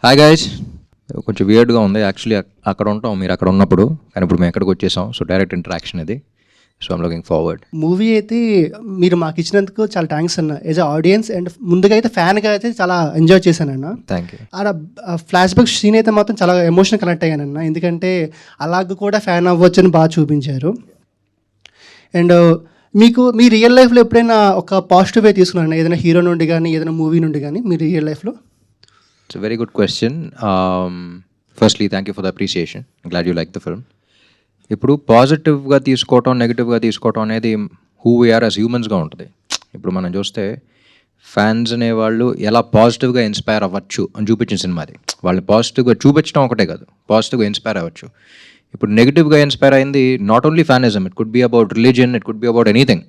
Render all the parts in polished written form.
Hi guys. కొంచెం వియర్డ్గా ఉంది actually. అక్కడ ఉంటాం మీరు అక్కడ ఉన్నప్పుడు, కానీ ఇప్పుడు మేము ఎక్కడికి వచ్చేసాం. సో డైరెక్ట్ ఇంటరాక్షన్ ఇది. So I'm looking forward. Movie అయితే మీరు మాకు ఇచ్చినందుకు చాలా థ్యాంక్స్ అన్న. యాజ్ అ ఆడియన్స్ అండ్ ముందుగా అయితే ఫ్యాన్గా అయితే చాలా ఎంజాయ్ చేశానన్న. Thank you. ఆడ ఫ్లాష్ బ్యాక్ సీన్ అయితే మాత్రం చాలా ఎమోషనల్ కనెక్ట్ అయ్యానన్న. ఎందుకంటే అలాగ కూడా ఫ్యాన్ అవ్వచ్చు అని బాగా చూపించారు. అండ్ మీకు మీ రియల్ లైఫ్లో ఎప్పుడైనా ఒక పాజిటివ్ వే తీసుకున్నారన్న, ఏదైనా హీరో నుండి కానీ ఏదైనా మూవీ నుండి కానీ మీ రియల్ లైఫ్లో? It's very good question. Firstly thank you for the appreciation. Glad you like the film. ఇప్పుడు పాజిటివ్గా తీసుకోవటం, నెగిటివ్గా తీసుకోవటం అనేది హూ వీఆర్ యాజ్ హ్యూమన్స్గా ఉంటుంది. ఇప్పుడు మనం చూస్తే ఫ్యాన్స్ అనేవాళ్ళు ఎలా పాజిటివ్గా ఇన్స్పైర్ అవ్వచ్చు అని చూపించిన సినిమా అది. వాళ్ళని పాజిటివ్గా చూపించడం ఒకటే కాదు, పాజిటివ్గా ఇన్స్పైర్ అవ్వచ్చు. ఇప్పుడు నెగిటివ్గా ఇన్స్పైర్ అయింది not only fanism, it could be about religion, it could be about anything.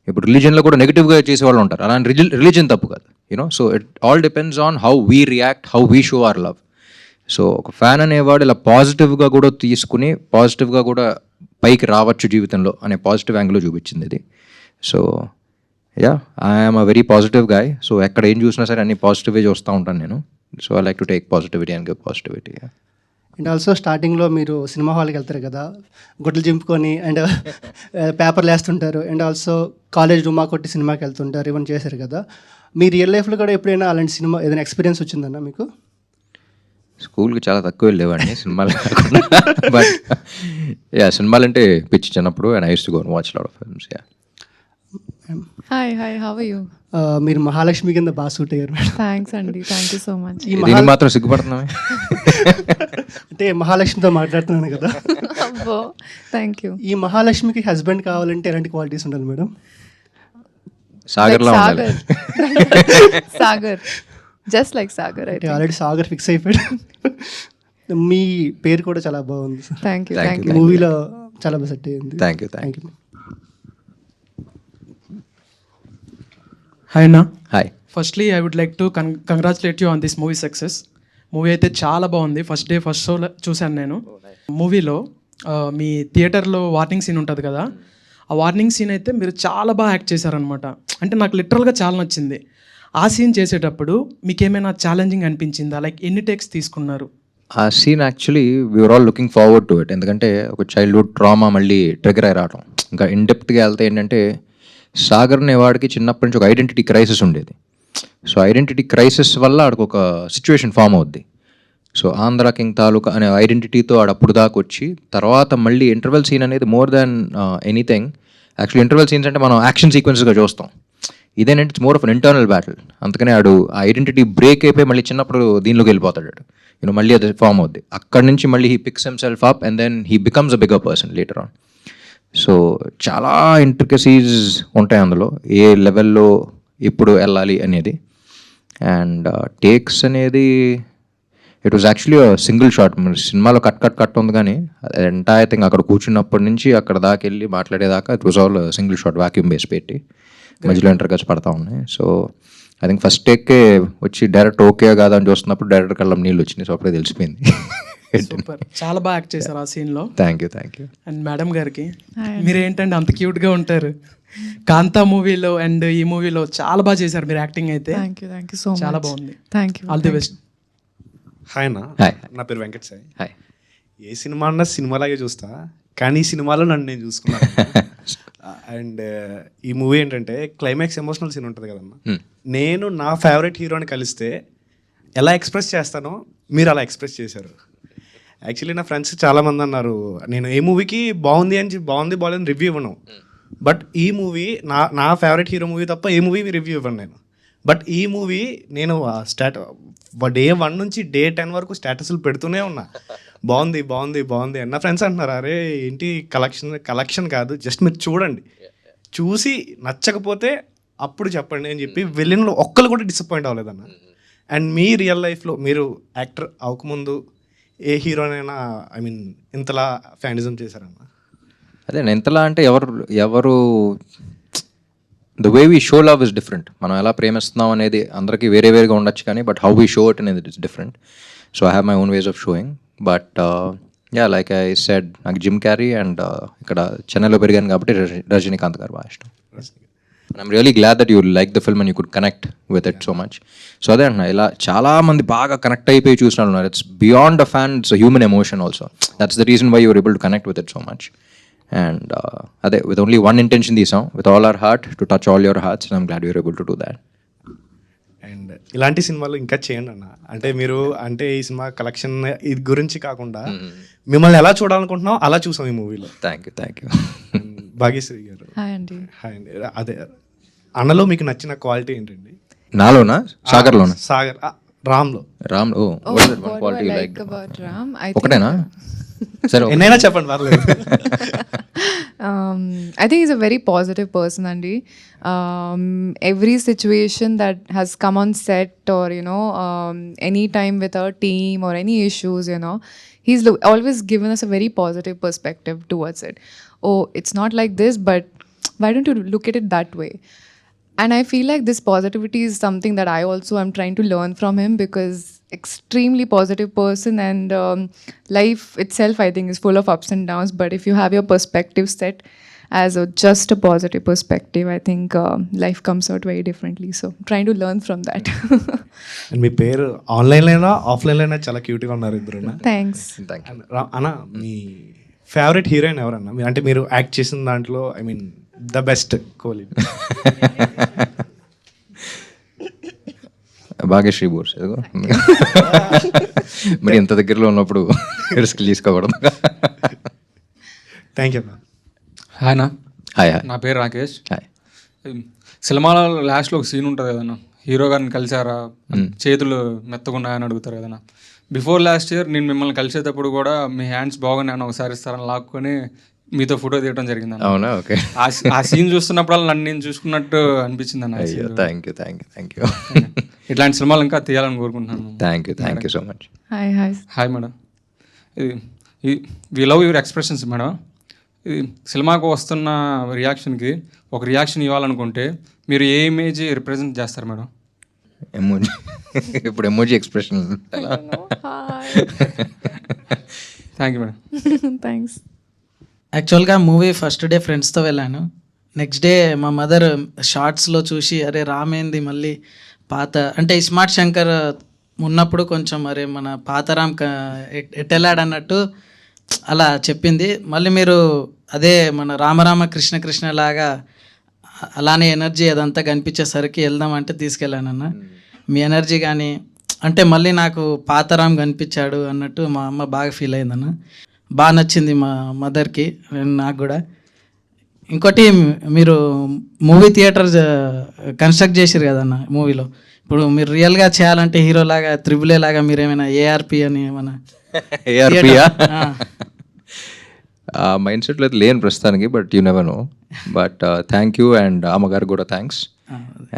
ఇప్పుడు రిలీజన్లో కూడా నెగిటివ్గా చేసేవాళ్ళు ఉంటారు. అలాంటి రిలీజన్ తప్పు కాదు, you know. So it all depends on how we react, how we show hour love. So ఒక ఫ్యాన్ అనేవాడు ఇలా పాజిటివ్గా కూడా తీసుకుని పాజిటివ్గా కూడా పైకి రావచ్చు జీవితంలో అనే పాజిటివ్ యాంగిల్లో చూపించింది ఇది. So yeah, I'm a very positive guy. So ఎక్కడ ఏం చూసినా సరే అన్ని పాజిటివ్గా చూస్తూ ఉంటాను నేను. So I like to take positivity and give positivity. And also స్టార్టింగ్లో మీరు సినిమా హాల్కి వెళ్తారు కదా, గుడ్లు చింపుకొని అండ్ పేపర్లు వేస్తుంటారు. అండ్ ఆల్సో కాలేజ్ రుమా కొట్టి సినిమాకి వెళ్తుంటారు, ఇవన్నీ చేశారు కదా. మీ రియల్ లైఫ్లో కూడా ఎప్పుడైనా అలాంటి సినిమా ఏదైనా ఎక్స్పీరియన్స్ వచ్చిందన్న మీకు? స్కూల్కి చాలా తక్కువ వెళ్ళేవాడిని సినిమాలు కాకుండా. బట్ యా, సినిమాలు అంటే పిచ్చి చిన్నప్పుడు. And I use to go and watch lot of films. Yeah. Hi how are you? మీరు మహాలక్ష్మి కింద బాగా సూట్ అయ్యారు మేడం. థ్యాంక్స్ అండి, థ్యాంక్ యూ సో మచ్. దీనికి మాత్రం సిగ్గుపడుతున్నామే. అంటే మహాలక్ష్మితో మాట్లాడుతున్నాను కదా. అబ్బో, థ్యాంక్ యూ. ఈ మహాలక్ష్మికి హస్బెండ్ కావాలంటే ఎలాంటి క్వాలిటీస్ ఉండాలి మేడం? సాగర్లా ఉండాలి. Sagar, just like Sagar. అంటే ఆల్రెడీ సాగర్ ఫిక్స్ అయిపోయాడు. మీ పేరు కూడా చాలా బాగుంది sir. Thank you, Thank thank you. You. మూవీలో చాలా బాగా సెట్ అయ్యింది. Thank you. Thank you. Hi అన్న. Hi. Firstly I would like to congratulate you on this movie success. Movie అయితే చాలా బాగుంది. ఫస్ట్ డే ఫస్ట్ షో చూశాను నేను. మూవీలో మీ థియేటర్లో వార్నింగ్ సీన్ ఉంటుంది కదా, ఆ వార్నింగ్ సీన్ అయితే మీరు చాలా బాగా యాక్ట్ చేశారనమాట. అంటే నాకు లిటరల్గా చాలా నచ్చింది. ఆ సీన్ చేసేటప్పుడు మీకు ఏమైనా ఛాలెంజింగ్ అనిపించిందా? లైక్ ఎన్ని టేక్స్ తీసుకున్నారు? ఆ scene actually we're all looking forward to it. ఎందుకంటే ఒక చైల్డ్హుడ్ ట్రామా మళ్ళీ ట్రిగర్ అయి రావడం. ఇంకా ఇన్డెప్త్గా వెళ్తే ఏంటంటే, సాగర్ అనేవాడికి చిన్నప్పటి నుంచి ఒక ఐడెంటిటీ క్రైసిస్ ఉండేది. సో ఐడెంటిటీ క్రైసిస్ వల్ల ఆడికి ఒక సిచ్యువేషన్ ఫామ్ అవుద్ది. సో ఆంధ్ర కింగ్ తాలూకా అనే ఐడెంటిటీతో ఆడు అప్పుడు దాకా వచ్చి, తర్వాత మళ్ళీ ఇంటర్వెల్ సీన్ అనేది more than anything. Actually interval scenes అంటే మనం యాక్షన్ సీక్వెన్స్గా చూస్తాం. ఇదేంటంటే it's more of an internal battle. అందుకనే ఆడు ఆ ఐడెంటిటీ బ్రేక్ అయిపోయి మళ్ళీ చిన్నప్పుడు దీనిలోకి వెళ్ళిపోతాడు. యూనో మళ్ళీ అది ఫామ్ అవుద్ది. అక్కడి నుంచి మళ్ళీ he picks himself up and then he becomes a bigger person later on. So చాలా ఇంట్రికసీస్ ఉంటాయి అందులో, ఏ లెవెల్లో ఇప్పుడు వెళ్ళాలి అనేది. అండ్ టేక్స్ అనేది it was actually single shot. సినిమాలో కట్ ఉంది, కానీ ఎంటైర్ థింగ్ అక్కడ కూర్చున్నప్పటి నుంచి అక్కడ దాకా వెళ్ళి మాట్లాడేదాకా it was all single shot, vacuum base పెట్టి మధ్యలో ఇంటర్కట్స్ పడతా ఉన్నాయి. సో ఐ థింక్ ఫస్ట్ టేక్కే వచ్చి డైరెక్ట్ ఓకే కాదా అని చూస్తున్నప్పుడు డైరెక్ట్ కళ్ళం నీళ్ళు వచ్చినాయి. సో అప్పుడే తెలిసిపోయింది. సూపర్, చాలా బాగా యాక్ట్ చేశారు ఆ సీన్లో. Thank you. అండ్ మేడం గారికి, మీరు ఏంటంటే అంత క్యూట్గా ఉంటారు. కాంతా మూవీలో అండ్ ఈ మూవీలో చాలా బాగా చేశారు మీరు యాక్టింగ్ అయితే. Thank you so much. చాలా బాగుంది. Thank you. All the best. Hi అన్న. హాయ్. నా పేరు వెంకట్ సాయి. హాయ్. ఏ సినిమా అన్నా సినిమాలాగే చూస్తా, కానీ ఈ సినిమాలో నన్ను నేను చూసుకున్నాను. అండ్ ఈ మూవీ ఏంటంటే క్లైమాక్స్ ఎమోషనల్ సీన్ ఉంటుంది కదన్నా. నేను నా ఫేవరెట్ హీరోని కలిస్తే ఎలా ఎక్స్ప్రెస్ చేస్తానో మీరు అలా ఎక్స్ప్రెస్ చేశారు. యాక్చువల్లీ నా ఫ్రెండ్స్ చాలామంది అన్నారు నేను ఏ మూవీకి బాగుంది బాగాలేని రివ్యూ ఇవ్వను. బట్ ఈ మూవీ నా ఫేవరెట్ హీరో మూవీ తప్ప ఏ మూవీ రివ్యూ ఇవ్వను నేను. బట్ ఈ మూవీ నేను డే 1 నుంచి డే 10 వరకు స్టేటస్లు పెడుతూనే ఉన్నా, బాగుంది బాగుంది బాగుంది అని. నా ఫ్రెండ్స్ అంటున్నారు, అరే ఏంటి కలెక్షన్ కాదు, జస్ట్ మీరు చూడండి, చూసి నచ్చకపోతే అప్పుడు చెప్పండి అని చెప్పి వెళ్ళిన ఒక్కరు కూడా డిసప్పాయింట్ అవ్వలేదన్న. అండ్ మీ రియల్ లైఫ్లో మీరు యాక్టర్ అవ్వకముందు ఏ హీరోనైనా ఐ మీన్ ఇంతలా ఫ్యానిజం చేశారన్న? అదే ఎంతలా అంటే ఎవరు the way we show love is different. మనం ఎలా ప్రేమిస్తున్నాం అనేది అందరికీ వేరేగా ఉండొచ్చు, కానీ but how we show it అనేది it's different. So I have my own ways of showing. But yeah, like I said, నాకు జిమ్ క్యారీ అండ్ ఇక్కడ చెన్నైలో పెరిగాను కాబట్టి రజనీకాంత్ గారు బాగా ఇష్టం. I'm really glad that you like the film and you could connect with it so much. So అదే అంటున్నా, ఇలా చాలా మంది బాగా కనెక్ట్ అయిపోయి చూసిన వాళ్ళు ఉన్నారు. It's beyond a fan, it's human emotion also. That's the reason why you're able to connect with it so much. And అదే, విత్ ఓన్లీ వన్ ఇంటెన్షన్ తీసాం, with all our heart to touch all your hearts, and I'm glad you're able to do that. And ఇలాంటి సినిమాలు ఇంకా చేయండి అన్న. అంటే మీరు అంటే ఈ సినిమా కలెక్షన్ ఇది గురించి కాకుండా మిమ్మల్ని ఎలా చూడాలనుకుంటున్నాం అలా చూసాం ఈ మూవీలో. Thank you. భాగ్యశ్రీ గారు, హాయ్ అండి. హాయ్ అండి. అదే అన్నలో మీకు నచ్చిన క్వాలిటీ ఏంటండి? నాలోనా, సాగర్లోనా? సాగర్, రామ్లో. రామ్, ఓ What do I like about Ram? I think ఒకటేనా? సరే, ఎన్నైనా చెప్పండి, పర్లేదు. I think he's a very positive person, Andy. Every situation that has come on set, or any time with our team or any issues, he's always given us a very positive perspective towards it. Oh, it's not like this, but why don't you look at it that way? And I feel like this positivity is something that I also am trying to learn from him, because extremely positive person, and life itself I think is full of ups and downs, but if you have your perspective set as just a positive perspective, I think life comes out very differently. So trying to learn from that. And మీ పేరు ఆన్లైన్లోనా ఆఫ్లైన్లోనా చాలా క్యూట్గా ఉన్నారు ఇద్దరు. Thanks. అన్న, మీ favourite heroine ఎవరన్నా? మీరు అంటే మీరు యాక్ట్ చేసిన దాంట్లో, I mean the best Kohli. Bhagyashri Borse. మరి ఎంత దగ్గరలో ఉన్నప్పుడు రిస్క్ తీసుకోకూడదు. థ్యాంక్ యూ అన్న. హాయ్ నా, హాయ్. నా పేరు రాకేష్. హాయ్. సినిమాలో లాస్ట్లో ఒక సీన్ ఉంటుంది కదన్నా, హీరో గారిని కలిసారా, చేతులు మెత్తగున్నాయని అడుగుతారు కదన్నా. బిఫోర్ లాస్ట్ ఇయర్ నేను మిమ్మల్ని కలిసేటప్పుడు కూడా మీ హ్యాండ్స్ బాగున్నాయని ఒకసారి ఇస్తారని లాక్కొని మీతో ఫోటో తీయడం జరిగింది. అవునా? ఓకే. ఆ సీన్ చూస్తున్నప్పుడు నన్ను నేను చూసుకున్నట్టు అనిపించింది అన్న. Thank you. ఇట్లాంటి సినిమాలు ఇంకా తీయాలని కోరుకుంటున్నాను. Thank you so much. Hi. Hi madam. We love your expressions madam. ఇది సినిమాకు వస్తున్న రియాక్షన్కి ఒక రియాక్షన్ ఇవ్వాలనుకుంటే మీరు ఏ ఇమేజ్ రిప్రజెంట్ చేస్తారు మేడం? ఎమోజీ. ఇప్పుడు emoji expression. Thank you madam. Thanks. యాక్చువల్గా మూవీ ఫస్ట్ డే ఫ్రెండ్స్తో వెళ్ళాను. నెక్స్ట్ డే మా మదర్ షార్ట్స్లో చూసి, అరే రామేంది మళ్ళీ పాత, అంటే ఇస్మార్ట్ శంకర్ ఉన్నప్పుడు కొంచెం అరే మన పాత రామ్ ఎట్టెళ్ళాడు అన్నట్టు అలా చెప్పింది. మళ్ళీ మీరు అదే మన రామరామ కృష్ణ కృష్ణ లాగా అలానే ఎనర్జీ అదంతా కనిపించేసరికి వెళ్దామంటే తీసుకెళ్ళానన్న. మీ ఎనర్జీ కానీ అంటే మళ్ళీ నాకు పాతరామ్ కనిపించాడు అన్నట్టు మా అమ్మ బాగా ఫీల్ అయిందన్న. బాగా నచ్చింది మా మదర్కి, నాకు కూడా. ఇంకోటి, మీరు మూవీ థియేటర్ కన్స్ట్రక్ట్ చేసారు కదన్న మూవీలో. ఇప్పుడు మీరు రియల్గా చేయాలంటే హీరోలాగా త్రిబుల్ ఏ లాగా మీరు ఏమైనా ఏఆర్పి అని ఏమైనా మైండ్ సెట్లో అయితే లేని ప్రస్తుతానికి, but you never know. But thank you, and అమ్మగారు కూడా thanks.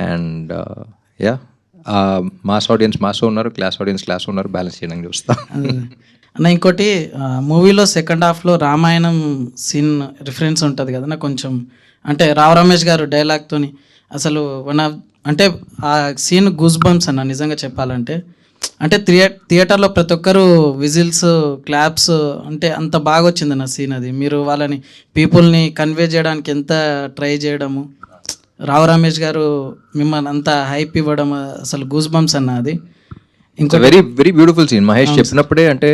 And yeah, mass audience mass ఉన్నారు, క్లాస్ ఆడియన్స్ క్లాస్ ఉన్నారు, బ్యాలెన్స్ చేయడానికి చూస్తాం. అన్న ఇంకోటి, మూవీలో సెకండ్ హాఫ్లో రామాయణం సీన్ రిఫరెన్స్ ఉంటుంది కదన్నా కొంచెం, అంటే రావు రమేష్ గారు డైలాగ్తోని అసలు అంటే ఆ సీన్ గూస్ బంప్స్ అన్న నిజంగా చెప్పాలంటే. అంటే థియేటర్లో ప్రతి ఒక్కరు విజిల్స్, క్లాప్స్, అంటే అంత బాగా వచ్చింది నా సీన్ అది. మీరు వాళ్ళని పీపుల్ని కన్వే చేయడానికి ఎంత ట్రై చేయడము, రావు రమేష్ గారు మిమ్మల్ని అంత హైప్ ఇవ్వడం, అసలు గూస్ బంప్స్ అన్న అది. ఇంకా వెరీ బ్యూటిఫుల్ సీన్. మహేష్ చెప్పినప్పుడే, అంటే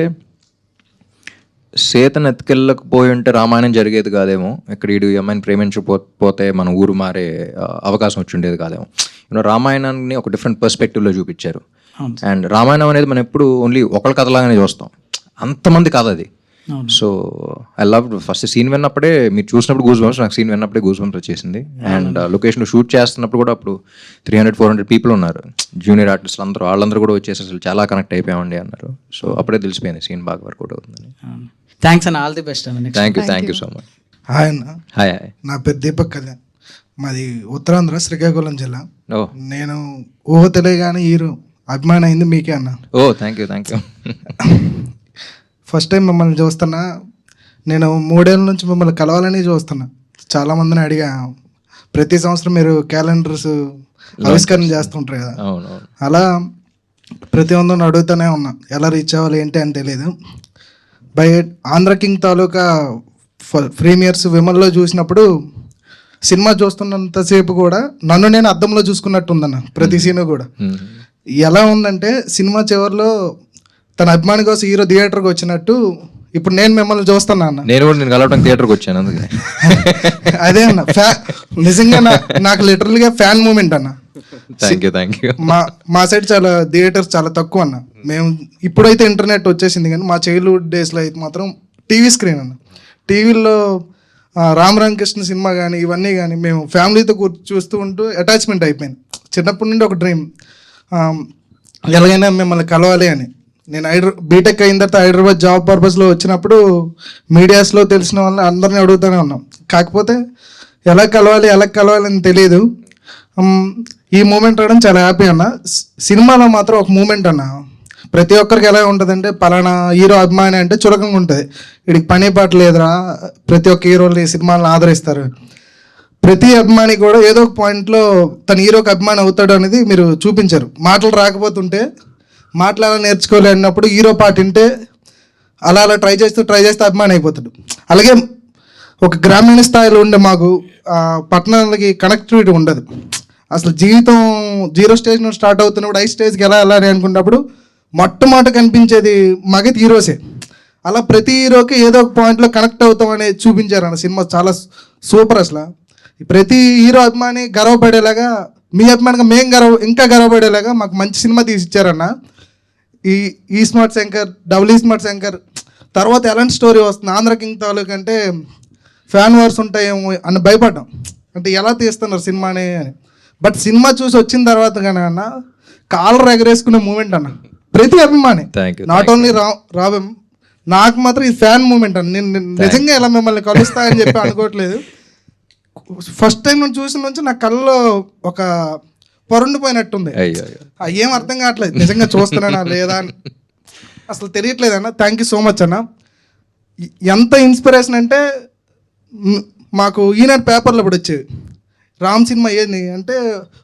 సీతను ఎత్తుకెళ్ళకపోయి ఉంటే రామాయణం జరిగేది కాదేమో, ఇక్కడ ఈ అమ్మాయిని ప్రేమించకపోతే మన ఊరు మారే అవకాశం వచ్చి ఉండేది కాదేమో. రామాయణాన్ని ఒక డిఫరెంట్ పర్స్పెక్టివ్లో చూపించారు. అండ్ రామాయణం అనేది మనం ఎప్పుడు ఓన్లీ ఒకళ్ళ కథలాగానే చూస్తాం, అంతమంది కథ అది. So I love first scene విన్నప్పుడే, మీరు చూసినప్పుడు గూస్ బంప్స్, నాకు సీన్ విన్నప్పుడే గూస్ బంప్స్ వచ్చేసింది. అండ్ లొకేషన్ షూట్ చేస్తున్నప్పుడు కూడా అప్పుడు 300-400 పీపుల్ ఉన్నారు, జూనియర్ ఆర్టిస్టులు అందరూ, వాళ్ళందరూ కూడా వచ్చేసి అసలు చాలా కనెక్ట్ అయిపోయామండి అన్నారు. సో అప్పుడే తెలిసిపోయింది సీన్ బాగా వర్కౌట్ అవుతుందని. థ్యాంక్స్ అన్న, ఆల్ ది బెస్ట్ అన్న. Thank you so much. Hi అన్న. హాయ్. నా పేరు దీపక్ కళ్యాణ్, మాది ఉత్తరాంధ్ర శ్రీకాకుళం జిల్లా. ఓ, నేను ఊహ తెలియగానే హీరో అభిమానం అయింది మీకే అన్న. ఓ థ్యాంక్ యూ. ఫస్ట్ టైం మిమ్మల్ని చూస్తున్నా, నేను 3 ఏళ్ళ నుంచి మిమ్మల్ని కలవాలని చూస్తున్నా. చాలామందిని అడిగా, ప్రతి సంవత్సరం మీరు క్యాలెండర్స్ ఆవిష్కరణ చేస్తుంటారు కదా, అలా ప్రతి ఒక్కరిని అడుగుతూనే ఉన్నా ఎలా రీచ్ అవ్వాలి ఏంటి అని తెలియదు. బై ఆంధ్ర కింగ్ తాలూకా ప్రీమియర్స్ విమల్లో చూసినప్పుడు సినిమా చూస్తున్నంతసేపు కూడా నన్ను నేను అద్దంలో చూసుకున్నట్టు ఉందన్న ప్రతి సీను కూడా. ఎలా ఉందంటే సినిమా చివరిలో తన అభిమాని కోసం హీరో థియేటర్కి వచ్చినట్టు ఇప్పుడు నేను మిమ్మల్ని చూస్తున్నా అన్న. నేను కూడా నేను కలవడానికి థియేటర్కి వచ్చాను అందుకే. అదే అన్న నిజంగా నాకు లిటరల్గా ఫ్యాన్ మూమెంట్ అన్న. Thank you. మా సైడ్ చాలా థియేటర్స్ చాలా తక్కువ అన్న. మేము ఇప్పుడైతే ఇంటర్నెట్ వచ్చేసింది కానీ మా చైల్డ్హుడ్ డేస్లో అయితే మాత్రం టీవీ స్క్రీన్ అన్న. టీవీలో రామ్ రామకృష్ణ సినిమా కానీ ఇవన్నీ కానీ మేము ఫ్యామిలీతో చూస్తూ ఉంటూ అటాచ్మెంట్ అయిపోయింది. చిన్నప్పటి నుండి ఒక డ్రీమ్, ఎలాగైనా మిమ్మల్ని కలవాలి అని. నేను బీటెక్ అయిన తర్వాత హైదరాబాద్ జాబ్ పర్పస్లో వచ్చినప్పుడు మీడియాస్లో తెలిసిన వాళ్ళని అందరినీ అడుగుతూనే ఉన్నాం. కాకపోతే ఎలా కలవాలి అని తెలియదు. ఈ మూమెంట్ రావడం చాలా హ్యాపీ అన్న. సినిమాలో మాత్రం ఒక మూమెంట్ అన్న, ప్రతి ఒక్కరికి ఎలా ఉంటుందంటే పలానా హీరో అభిమాని అంటే చులకంగా ఉంటుంది, వీడికి పని పాట లేదురా, ప్రతి ఒక్క హీరోలు ఈ సినిమాలను ఆదరిస్తారు. ప్రతి అభిమాని కూడా ఏదో ఒక పాయింట్లో తన హీరోకి అభిమాని అవుతాడు అనేది మీరు చూపించారు. మాటలు రాకపోతుంటే మాటలు అలా నేర్చుకోలే అన్నప్పుడు హీరో పాట వింటే అలా ట్రై చేస్తూ అభిమాని అయిపోతాడు. అలాగే ఒక గ్రామీణ స్థాయిలో ఉండే మాకు పట్టణాలకి కనెక్టివిటీ ఉండదు. అసలు జీవితం 0 స్టేజ్ నుండి స్టార్ట్ అవుతున్నప్పుడు 5 స్టేజ్కి ఎలా వెళ్ళాలి అనుకున్నప్పుడు మొట్టమొదట కనిపించేది మాకైతే హీరోసే. అలా ప్రతి హీరోకి ఏదో ఒక పాయింట్లో కనెక్ట్ అవుతాం అనేది చూపించారు అన్న. సినిమా చాలా సూపర్. అసలు ప్రతి హీరో అభిమాని గర్వపడేలాగా, మీ అభిమానిగా మేము ఇంకా గర్వపడేలాగా మాకు మంచి సినిమా తీసి ఇచ్చారన్న. ఈ స్మార్ట్ శంకర్, డబుల్ ఈ స్మార్ట్ శంకర్ తర్వాత ఎలాంటి స్టోరీ వస్తుంది, ఆంధ్ర కింగ్ తాలూకు అంటే ఫ్యాన్ వార్స్ ఉంటాయేమో అని భయపడ్డాం, అంటే ఎలా తీస్తున్నారు సినిమాని అని. బట్ సినిమా చూసి వచ్చిన తర్వాత కానీ అన్న కాలర్ ఎగరేసుకునే మూమెంట్ అన్న ప్రతి అభిమాని, నాట్ ఓన్లీ రాబం, నాకు మాత్రం ఇది ఫ్యాన్ మూమెంట్ అన్న. నేను నిజంగా ఇలా మిమ్మల్ని కలుస్తా అని చెప్పి అనుకోవట్లేదు. ఫస్ట్ టైం నేను చూసిన నుంచి నా కళ్ళలో ఒక పొరండిపోయినట్టుంది. ఏం అర్థం కావట్లేదు నిజంగా చూస్తున్నానా లేదా అని అసలు తెలియట్లేదు అన్న. థ్యాంక్ యూ సో మచ్ అన్న. ఎంత ఇన్స్పిరేషన్ అంటే మాకు ఈనాడు పేపర్లో ఇప్పుడు వచ్చేది రామ్ సినిమా ఏది అంటే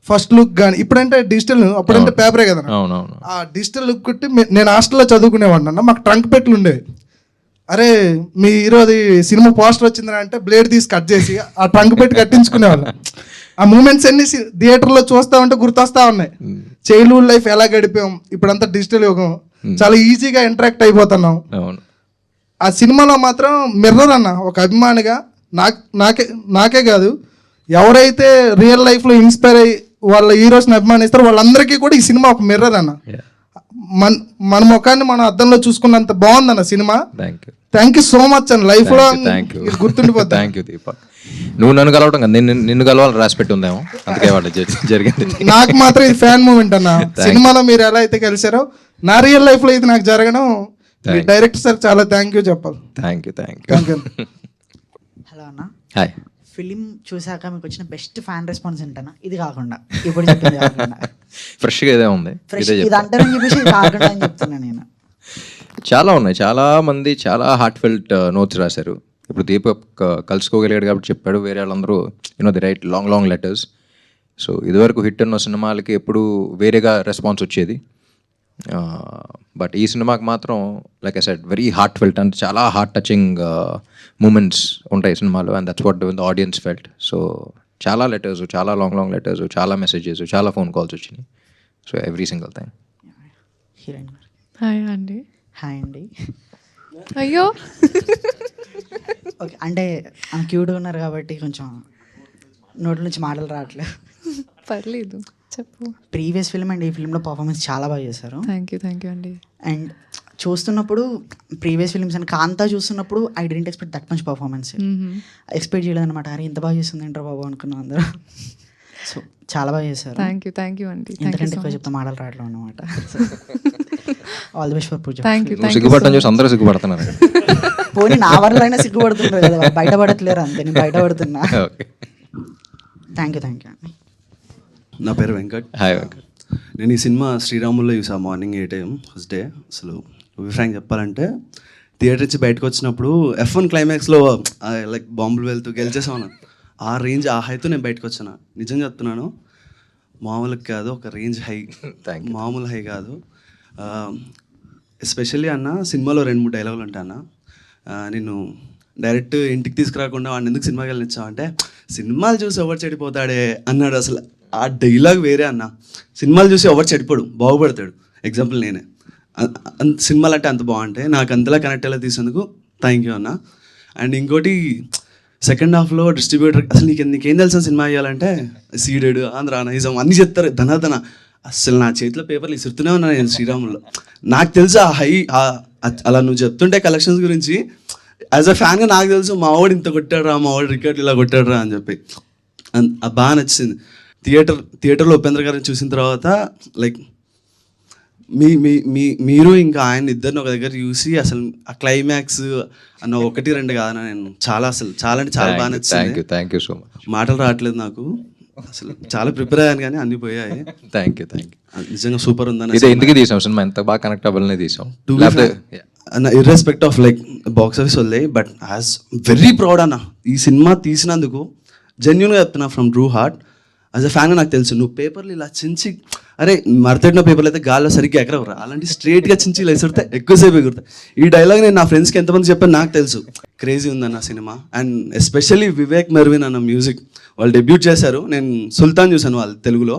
ఫస్ట్ లుక్ కానీ, ఇప్పుడంటే డిజిటల్, అప్పుడంటే పేపరే కదా. ఆ డిజిటల్ లుక్ కొట్టి నేను హాస్టల్లో చదువుకునేవాడిని అన్న. మాకు ట్రంక్ పెట్లు ఉండేవి. అరే మీ ఈరోజు సినిమా పోస్టర్ వచ్చిందని అంటే బ్లేడ్ తీసి కట్ చేసి ఆ ట్రంక్ పెట్టి కట్టించుకునేవాళ్ళం. ఆ మూమెంట్స్ అన్ని థియేటర్లో చూస్తా ఉంటే గుర్తొస్తా ఉన్నాయి. చైల్డ్హుడ్ లైఫ్ ఎలా గడిపాం, ఇప్పుడంతా డిజిటల్ యుగం, చాలా ఈజీగా ఇంటరాక్ట్ అయిపోతున్నాం. ఆ సినిమాలో మాత్రం మిర్రర్ అన్న. ఒక అభిమానిగా నాకే కాదు, ఎవరైతే రియల్ లైఫ్లో ఇన్స్పైర్ అయ్యి వాళ్ళ హీరోస్ని అభిమానిస్తారో వాళ్ళందరికీ కూడా ఈ సినిమా ఒక మిర్రర్ అన్న. మన ముఖాన్ని మనం అద్దంలో చూసుకున్నంత బాగుందన్న cinema. Thank you so much అన్న. లైఫ్ లో గుర్తుండిపోతుంది. Thank you Deepak. నువ్వు నన్ను కలవటం కదా, నిన్ను కలవాలని రాసి పెట్టి ఉందేమో, అందుకే వాళ్ళు జరిగింది. నాకు మాత్రం ఇది ఫ్యాన్ మూమెంట్ అన్న. సినిమాలో మీరు ఎలా అయితే కలిసారో నా రియల్ లైఫ్ లో ఇది నాకు జరగడం, డైరెక్టర్ సార్ చాలా థ్యాంక్ యూ చెప్పాలి. Thank you. హలో అన్న. హాయ్. ఫిలిం చూసాక మీకు వచ్చిన బెస్ట్ ఫ్యాన్ రెస్పాన్స్ ఏంటన్నా? ఇది కాకుండా ఇప్పుడు చెప్పింది కాకుండా ఫ్రెష్గా ఇదే ఉంది. ఇది అంటారని చెప్పేసి ఇది కాకుండా అని చెప్తున్నా నేను. చాలా ఉన్నాయి, చాలా మంది చాలా హార్ట్ ఫెల్ట్ నోట్స్ రాశారు. ఇప్పుడు దీపక్ కలుసుకోగలిగాడు కాబట్టి చెప్పాడు, వేరే వాళ్ళందరూ the right long letters. So ఇదివరకు హిట్ ఉన్న సినిమాలకి ఎప్పుడు వేరేగా రెస్పాన్స్ వచ్చేది. బట్ ఈ సినిమాకి మాత్రం like I said very heart felt, అంటే చాలా హార్ట్ టచింగ్ మూమెంట్స్ ఉంటాయి సినిమాలో, and that's what the audience felt. So చాలా లెటర్స్, చాలా లాంగ్ లెటర్స్, చాలా మెసేజెస్, చాలా ఫోన్ కాల్స్ వచ్చినాయి. So every single thing. Heroine hi అండి. హాయ్ అండి. అయ్యో ఓకే, అంటే ఆమె క్యూట్గా ఉన్నారు కాబట్టి కొంచెం నోటి నుంచి మాటలు రావట్లేదు. పర్లేదు చెప్పు. ప్రీవియస్ ఫిల్మ్ అండ్ ఈ ఫిల్మ్లో పర్ఫార్మెన్స్ చాలా బాగా చేశారు. థ్యాంక్ యూ అండి. అండ్ చూస్తున్నప్పుడు ప్రీవియస్ ఫిల్మ్స్ అండ్ కాంతా చూస్తున్నప్పుడు I didn't expect that much performance. Expect చేయలేదు అనమాట. అరే ఇంత బాగా చేస్తుంది ఏంట్రా బాబు అనుకున్నాం అందరూ. సో చాలా బాగా చేశారు. థ్యాంక్ యూ అండి. ఎందుకంటే ఎక్కువ చెప్తా మాటలు రావట్లేదు అనమాట. ఆల్ ది బెస్ట్ ఫర్ పూజ. సిగ్గుపడటం చూసి అందరూ సిగ్గుపడుతున్నారు. పోనీ నా వల్ల అయినా సిగ్గుపడుతున్నారు కదా, బయటపడట్లేరు అంతే, నేను బయటపడుతున్నా. థ్యాంక్ యూ అండి. నా పేరు వెంకట్. హాయ్ వెంకట్. నేను ఈ సినిమా శ్రీరాముల్లో చూసా మార్నింగ్ 8 AM ఫస్ట్ డే. అసలు ఫ్రాంక్ చెప్పాలంటే థియేటర్ నుంచి బయటకు వచ్చినప్పుడు F1 క్లైమాక్స్లో లైక్ బాంబులు వెళ్తూ గెలిచేసాను. ఆ రేంజ్, ఆ హైతో నేను బయటకు వచ్చాను. నిజం చెప్తున్నాను, మామూలుగా కాదు, ఒక రేంజ్ హై, మామూలు హై కాదు. ఎస్పెషల్లీ అన్న సినిమాలో 2-3 డైలాగులు ఉంటాయి అన్న. నేను డైరెక్ట్ ఇంటికి తీసుకురాకుండా వాడిని ఎందుకు సినిమాకి వెళ్ళనిచ్చావు అంటే, సినిమాలు చూసి ఎవరు చెడిపోతాడే అన్నాడు. అసలు ఆ డైలాగ్ వేరే అన్న. సినిమాలు చూసి ఎవరు చెడిపోడు, బాగుపడతాడు. ఎగ్జాంపుల్ నేనే. సినిమాలు అంటే అంత బాగుంటాయి, నాకు అంతలా కనెక్ట్ అయ్యేలా తీసేందుకు థ్యాంక్ యూ అన్న. అండ్ ఇంకోటి సెకండ్ హాఫ్లో డిస్ట్రిబ్యూటర్ అసలు నీకేం తెలిసిన సినిమా అయ్యాలంటే సీడెడ్, ఆంధ్ర, నైజం అన్నీ చెప్తారు ధనాధన. అసలు నా చేతిలో పేపర్లు ఇసురుతూనే ఉన్నా నేను శ్రీరాముల్లో. నాకు తెలుసు ఆ హై అలా నువ్వు చెప్తుంటే కలెక్షన్స్ గురించి యాజ్ అ ఫ్యాన్గా నాకు తెలుసు మా వాడు ఇంత కొట్టాడు రా, మా వాడు రికార్డు ఇలా కొట్టాడు రా అని చెప్పి. బాగా నచ్చింది. థియేటర్లో ఉపేంద్ర గారిని చూసిన తర్వాత లైక్ మీరు ఇంకా ఆయన ఇద్దరిని ఒక దగ్గర చూసి అసలు ఆ క్లైమాక్స్ అన్న 1-2 కాదన్న, నేను చాలా అసలు చాలా అంటే చాలా బాగా నచ్చింది. Thank you so much. మాటలు రావట్లేదు నాకు, అసలు చాలా ప్రిపేర్ అయ్యాను కానీ అన్నీ పోయాయి. Thank you. నిజంగా సూపర్ ఉందని. ఇదే ఎందుకు తీసాం సినిమా, ఎంత బాగా కనెక్ట్ అవ్వాలనే తీసాం. Irrespect of like box office వదిలే, బట్ యాజ్ వెరీ ప్రౌడ్ అన్న ఈ సినిమా తీసినందుకు. జెన్యున్గా చెప్తున్నా from true heart. As a ఫ్యాన్గా నాకు తెలుసు నువ్వు పేపర్లు ఇలా చించి, అరే మరతడిన పేపర్లు అయితే గాల్లో సరిగ్గా ఎక్కడవరా, అలాంటి స్ట్రేట్గా చించి ఇలా ఎసురుతే ఎక్కువసేపు ఎగురుతాయి. ఈ డైలాగ్ నేను నా ఫ్రెండ్స్కి ఎంతమంది చెప్పాను నాకు తెలుసు. క్రేజీ ఉందన్న cinema. And especially Vivek Mervin అన్న మ్యూజిక్, వాళ్ళు డెబ్యూట్ చేశారు. నేను సుల్తాన్ చూశాను వాళ్ళు తెలుగులో,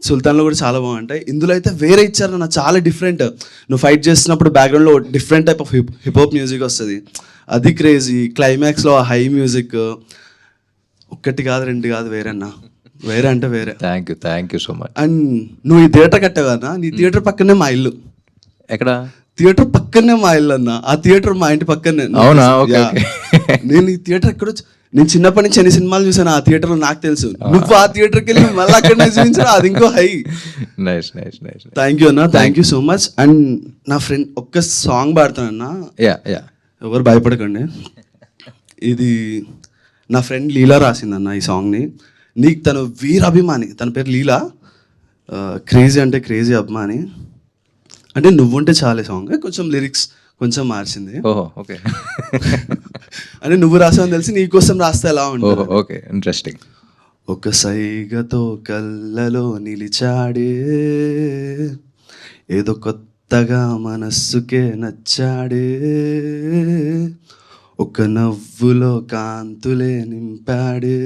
సుల్తాన్లో కూడా చాలా బాగుంటాయి. ఇందులో అయితే వేరే ఇచ్చారు అన్న, చాలా డిఫరెంట్. నువ్వు ఫైట్ చేస్తున్నప్పుడు బ్యాక్గ్రౌండ్లో different type of hip-hop music వస్తుంది, అది క్రేజీ. క్లైమాక్స్లో ఆ హై మ్యూజిక్ 1 కాదు 2 కాదు, వేరే అన్న, వేరే అంటే వేరే. Thank you so much. And నువ్వు ఈ థియేటర్ కట్టావు కదా, నీ థియేటర్ పక్కనే మా ఇల్లు. ఎక్కడ? థియేటర్ పక్కనే మా ఇల్లు అన్న, ఆ థియేటర్ మా ఇంటి పక్కనే. అవునా? ఓకే. నేను ఈ థియేటర్ ఎక్కడో నేను చిన్నప్పటి నుంచి ఎన్ని సినిమాలు చూసాను ఆ థియేటర్లో నాకు తెలుసు. నువ్వు ఆ థియేటర్కి వెళ్ళి మళ్ళీ అక్కడనే చూపించారు, అది ఇంకో హై. నైస్. థ్యాంక్ యూ అన్న, thank you so much. And నా ఫ్రెండ్ ఒక్క సాంగ్ పాడతానన్న, యా ఎవరు భయపడకండి. ఇది నా ఫ్రెండ్ లీలా రాసిందన్న ఈ సాంగ్ని. నీకు తను వీరాభిమాని, తన పేరు లీలా. క్రేజీ అంటే క్రేజీ అభిమాని. అంటే నువ్వుంటే చాలే సాంగ్ కొంచెం లిరిక్స్ కొంచెం మార్చింది. ఓహో ఓకే. అంటే నువ్వు రాసావని తెలిసి నీకోసం రాస్తే ఎలా ఉంటుంది. Okay, interesting. ఒక సైగతో కళ్ళలో నిలిచాడే, ఏదో కొత్తగా మనస్సుకే నచ్చాడే, ఒక నవ్వులో కాంతులే నింపాడే,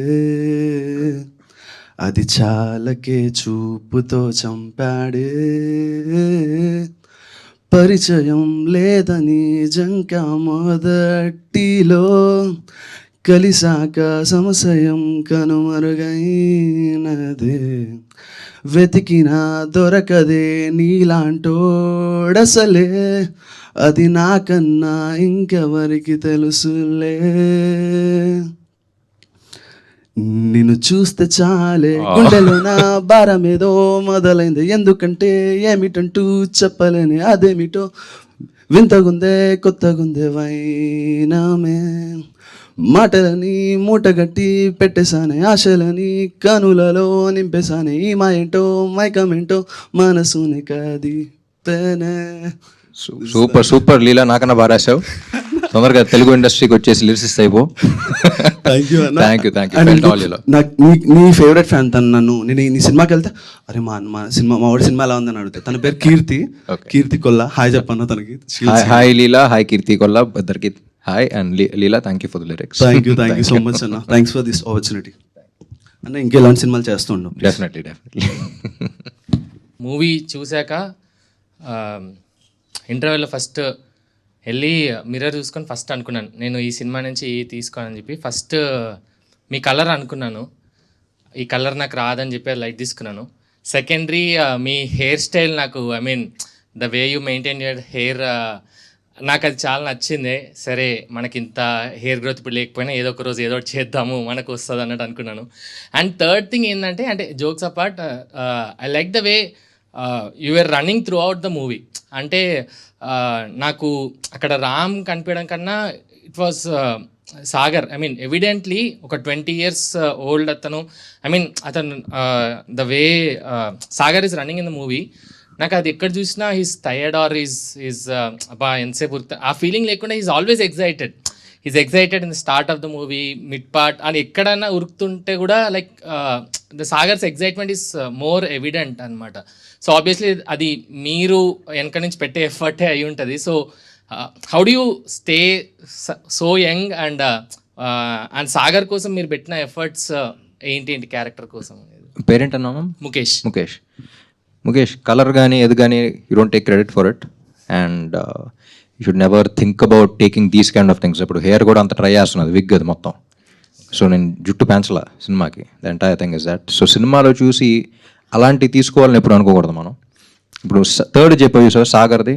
అది చాలకే చూపుతో చంపాడే, పరిచయం లేదని జంక మొదటిలో, కలిసాక సంశయం కనుమరుగైనదే, వెతికినా దొరకదే నీలాంటోడసలే, అది నాకన్నా ఇంకెవరికి తెలుసులే, నిన్ను చూస్తే చాలే గుండెలో నా భారమేదో మొదలైంది, ఎందుకంటే ఏమిటంటూ చెప్పలేని అదేమిటో, వింతగుందే కొత్తగుందే వైనమే, మాటలని మూటగట్టి పెట్టేసానే, ఆశలని కనులలో నింపేసానే, ఈ మాయేంటో మైకమేంటో మనసుని కదిపేనే. సూపర్ లీలా, నాకన్నా బాగా రాశావు. తొందరగా తెలుగు ఇండస్ట్రీకి వచ్చేసి లిరిసిస్ట్ అయిపో. Thank you. నీ ఫేవరెట్ ఫ్యాన్ తను. నేను నీ సినిమాకి వెళ్తే అరే మా వాడి సినిమా ఎలా ఉందని అడుగుతా. తన పేరు కీర్తి కొల్లా. హాయ్ చెప్పన్నా తనకి. హాయ్ లీలా, హాయ్ కీర్తి కొల్లా, ఇద్దరికి hi. And Leela, thank you for the lyrics. Thank you so much అన్న, థ్యాంక్స్ ఫర్ దిస్ ఆపర్చునిటీ అన్న. ఇంకెలాంటి సినిమాలు చేస్తుండం. డెఫినెట్లీ. మూవీ చూశాక ఇంటర్వెల్లో ఫస్ట్ వెళ్ళి మిర్రర్ చూసుకొని ఫస్ట్ అనుకున్నాను నేను ఈ సినిమా నుంచి తీసుకోనని చెప్పి. ఫస్ట్ మీ కలర్ అనుకున్నాను, ఈ కలర్ నాకు రాదని చెప్పి లైట్ తీసుకున్నాను. సెకండరీ మీ హెయిర్ స్టైల్ నాకు, I mean the way you maintain your hair, నాకు అది చాలా నచ్చింది. సరే మనకి ఇంత హెయిర్ గ్రోత్ ఇప్పుడు లేకపోయినా ఏదో ఒక రోజు ఏదో ఒకటి చేద్దాము, మనకు వస్తుంది అన్నట్టు అనుకున్నాను. అండ్ థర్డ్ థింగ్ ఏంటంటే, అంటే jokes apart, I like the way you are running throughout the movie. అంటే నాకు అక్కడ రామ్ కనిపించడం కన్నా it was Sagar. I mean evidently ఒక 20 years ఓల్డ్ అతను. ఐ మీన్ అతను the way Sagar is running in the movie, నాకు అది ఎక్కడ చూసినా హీస్ టయర్డ్ ఆర్ ఈజ్ అబ్బా ఎంతసేపు ఆ ఫీలింగ్ లేకుండా is always excited. Is excited in the start of the movie, mid part, అని ఎక్కడన్నా ఉరుకుతుంటే కూడా like the Sagar's excitement is more evident అనమాట. సో ఆబ్వియస్లీ అది మీరు వెనక నుంచి పెట్టే ఎఫర్టే అయి ఉంటుంది. So how do you stay so young and and Sagar కోసం మీరు పెట్టిన ఎఫర్ట్స్ ఏంటి క్యారెక్టర్ కోసం? పేరెంట్ అన్నామా? ముఖేష్. ముఖేష్ కలర్ కానీ ఏది కానీ you don't take credit for it and you should never think about taking these kind of things. ఇప్పుడు హెయిర్ కూడా అంత ట్రై చేస్తున్నది, విగ్ అది మొత్తం. సో నేను జుట్టు పెంచలా సినిమాకి, the entire thing is that. So సినిమాలో చూసి అలాంటివి తీసుకోవాలని ఎప్పుడు అనుకోకూడదు మనం. ఇప్పుడు థర్డ్ చెప్పేవి సార్ సాగర్ది,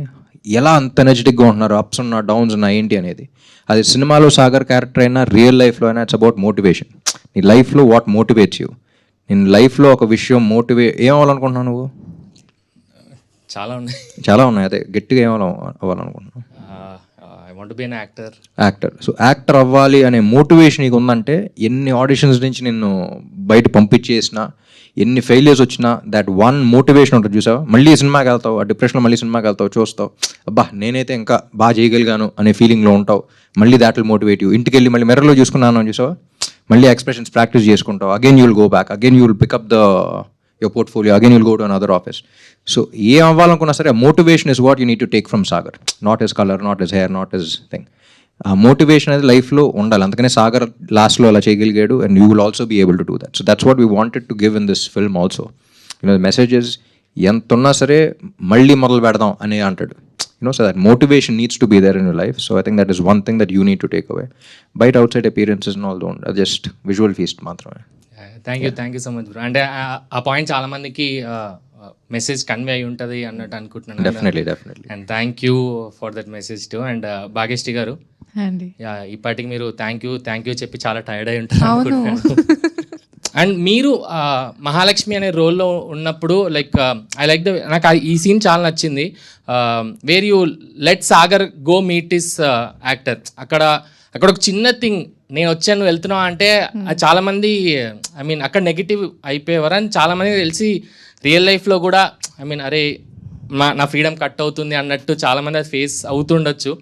ఎలా అంత ఎనర్జెటిక్గా ఉంటున్నారు, అప్స్ ఉన్నా డౌన్స్ ఉన్నా ఏంటి అనేది. అది సినిమాలో సాగర్ క్యారెక్టర్ అయినా రియల్ లైఫ్లో అయినా ఇట్స్ అబౌట్ మోటివేషన్. నీ లైఫ్లో వాట్ మోటివేట్స్ యూ. నేను లైఫ్లో ఒక విషయం ఏం అవ్వాలనుకుంటున్నావు నువ్వు? చాలా ఉన్నాయి. అదే గట్టిగా ఏం అవ్వాలనుకుంటున్నావు? I want to be an actor. So actor అవ్వాలి అనే మోటివేషన్ నీకు ఉందంటే ఎన్ని ఆడిషన్స్ నుంచి నిన్ను బయట పంపించేసినా, ఎన్ని ఫెయిలియర్స్ వచ్చినా, దట్ వన్ మోటివేషన్ ఉంటుంది చూసావా, మళ్ళీ సినిమాకి వెళ్తావు, ఆ డిప్రెషన్లో మళ్ళీ సినిమాకి వెళ్తావు, చూస్తావు అబ్బా నేనైతే ఇంకా బాగా చేయగలిగాను అనే ఫీలింగ్లో ఉంటావు. మళ్ళీ దాట్ విల్ మోటివేట్ యూ. ఇంటికి వెళ్ళి మళ్ళీ మిర్రర్లో చూసుకున్నాను అని చూసావా, మళ్ళీ ఎక్స్ప్రెషన్స్ ప్రాక్టీస్ చేసుకుంటావు. Again you will go back, again you will pick up your portfolio, again you'll go to another office. So ఏ అవ్వాలనుకున్నా సరే motivation is what you need to take from Sagar, not his colour, not his hair, not his thing. ఆ motivation అనేది లైఫ్లో ఉండాలి. అందుకనే సాగర్ లాస్ట్లో అలా చేయగలిగాడు and you will also be able to do that. So that's what we wanted to give in this film also. The messages ఎంత ఉన్నా సరే మళ్ళీ మొదలు పెడదాం అని అంటాడు. So that motivation needs to be there in your life. So I think that is one thing that you need to take away. Bite outside appearances and all don't, just visual feast మాత్రమే. Thank you so much bro. అంటే ఆ point చాలా మందికి message convey అయి ఉంటుంది అన్నట్టు అనుకుంటున్నాను. Definitely and thank you for that message too. అండ్ భాగ్యశ్రీ గారు, ఇప్పటికి మీరు థ్యాంక్ యూ చెప్పి చాలా టైర్డ్ అయి ఉంటారు అనుకుంటున్నాను. అండ్ మీరు మహాలక్ష్మి అనే రోల్లో ఉన్నప్పుడు లైక్ ఐ లైక్ నాకు ఈ సీన్ చాలా నచ్చింది. Where you let Sagar go meet is actor. అక్కడ ఒక చిన్న థింగ్, నేను వచ్చాను వెళ్తున్నా అంటే చాలా మంది ఐ మీన్ అక్కడ నెగిటివ్ అయిపోయేవారు. అని చాలా మంది తెలిసి రియల్ లైఫ్లో కూడా ఐ మీన్ అరే నా ఫ్రీడమ్ కట్ అవుతుంది అన్నట్టు చాలామంది అది ఫేస్ అవుతుండొచ్చు.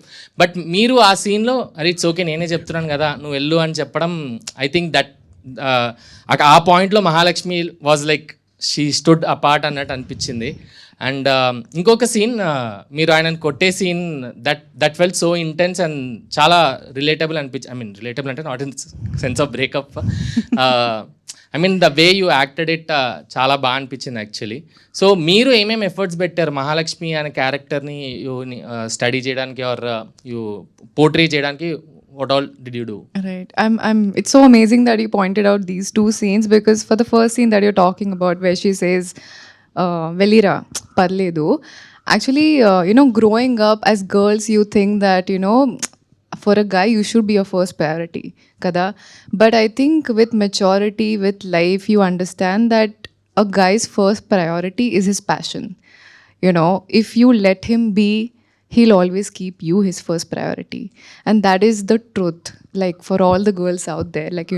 బట్ మీరు ఆ సీన్లో అరే ఇట్స్ ఓకే నేనే చెప్తున్నాను కదా నువ్వు వెళ్ళు అని చెప్పడం, ఐ థింక్ దట్ ఆ పాయింట్లో Mahalakshmi was like she stood apart అన్నట్టు అనిపించింది. అండ్ ఇంకొక సీన్, మీరు ఆయనను కొట్టే scene that felt so intense and చాలా రిలేటబుల్ ఐ మీన్ రిలేటబుల్ అంటే not in sense of breakup, I mean the way you acted it చాలా బాగా అనిపించింది యాక్చువల్లీ. సో మీరు ఏమేమి ఎఫర్ట్స్ పెట్టారు మహాలక్ష్మి అనే క్యారెక్టర్ని స్టడీ చేయడానికి ఆర్ యూ పోర్ట్రే చేయడానికి? What all did you do? Right. It's so amazing that you pointed out these two scenes, because for the first scene that you're talking about where she says, Velira, parledu. Actually, growing up as girls, you think that, for a guy, you should be your first priority. Kada? But I think with maturity, with life, you understand that a guy's first priority is his passion. If you let him be, he'll always keep you his first priority. And that is the truth. Like for all the girls out there, like,